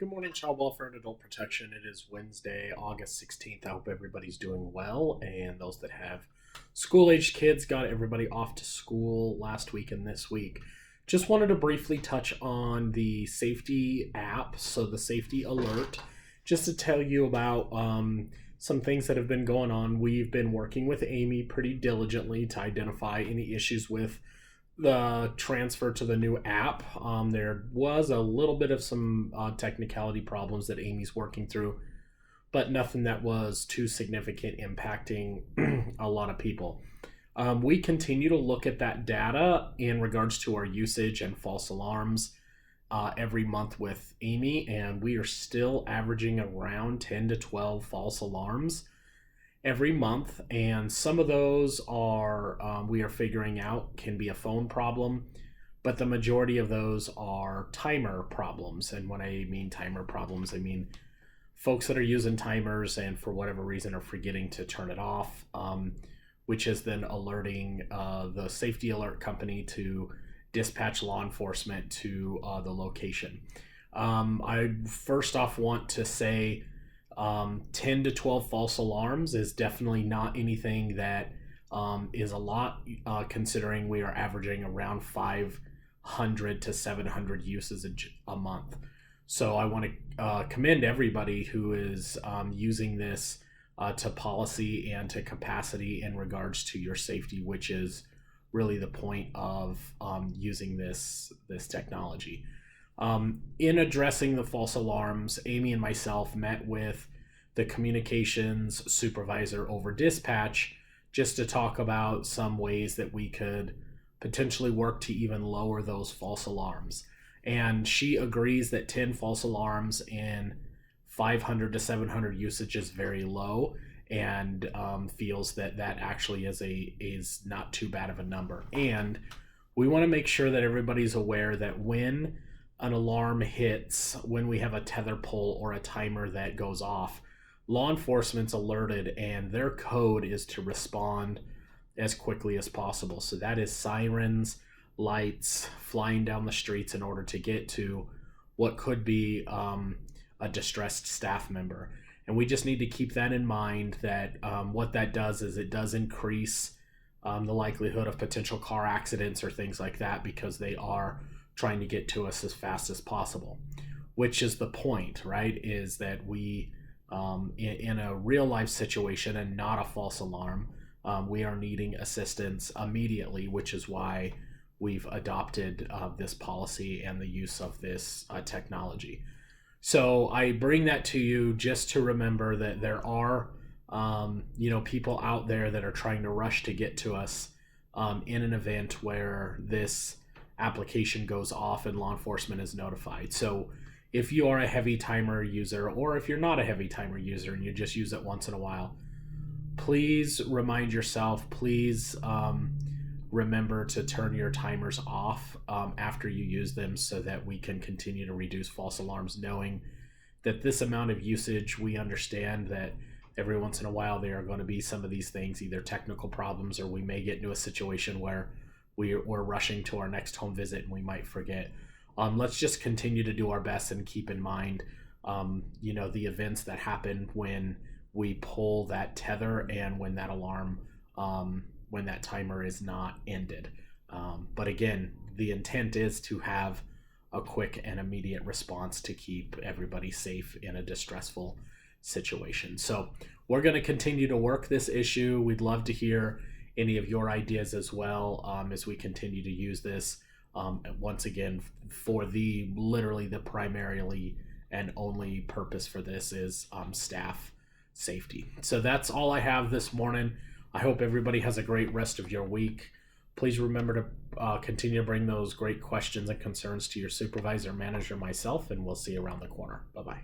Good morning, child welfare and adult protection. It is Wednesday, August 16th. I hope everybody's doing well, and those that have school-aged kids got everybody off to school last week and this week. Just wanted to briefly touch on the safety app, so the safety alert, just to tell you about some things that have been going on. We've been working with Amy pretty diligently to identify any issues with the transfer to the new app. There was a little bit of some technicality problems that Amy's working through, but nothing that was too significant impacting a lot of people. We continue to look at that data in regards to our usage and false alarms every month with Amy, and we are still averaging around 10 to 12 false alarms every month, and some of those are we are figuring out can be a phone problem, but the majority of those are timer problems. And when I mean timer problems, I mean folks that are using timers and for whatever reason are forgetting to turn it off, which is then alerting the safety alert company to dispatch law enforcement to the location. I first off want to say 10 to 12 false alarms is definitely not anything that is a lot, considering we are averaging around 500 to 700 uses a month. So I want to commend everybody who is using this to policy and to capacity in regards to your safety, which is really the point of using this technology. In addressing the false alarms, Amy and myself met with the communications supervisor over dispatch just to talk about some ways that we could potentially work to even lower those false alarms. And she agrees that 10 false alarms in 500 to 700 usage is very low, and feels that that actually is not too bad of a number. And we want to make sure that everybody's aware that when an alarm hits, when we have a tether pull or a timer that goes off, law enforcement's alerted and their code is to respond as quickly as possible. So that is sirens, lights, flying down the streets in order to get to what could be a distressed staff member. And we just need to keep that in mind, that what that does is it does increase the likelihood of potential car accidents or things like that, because they are trying to get to us as fast as possible, which is the point, right? Is that we, in a real life situation and not a false alarm, we are needing assistance immediately, which is why we've adopted this policy and the use of this technology. So I bring that to you just to remember that there are, people out there that are trying to rush to get to us in an event where this application goes off and law enforcement is notified. So if you are a heavy timer user, or if you're not a heavy timer user and you just use it once in a while, please remind yourself, please remember to turn your timers off after you use them, so that we can continue to reduce false alarms, knowing that this amount of usage, we understand that every once in a while there are going to be some of these things, either technical problems, or we may get into a situation where we're rushing to our next home visit and we might forget. Let's just continue to do our best and keep in mind, the events that happen when we pull that tether and when that alarm, when that timer is not ended. But again, the intent is to have a quick and immediate response to keep everybody safe in a distressful situation. So we're going to continue to work this issue. We'd love to hear any of your ideas as well, as we continue to use this. Once again, for literally the primarily and only purpose for this is staff safety. So that's all I have this morning. I hope everybody has a great rest of your week. Please remember to continue to bring those great questions and concerns to your supervisor, manager, myself, and we'll see you around the corner. Bye-bye.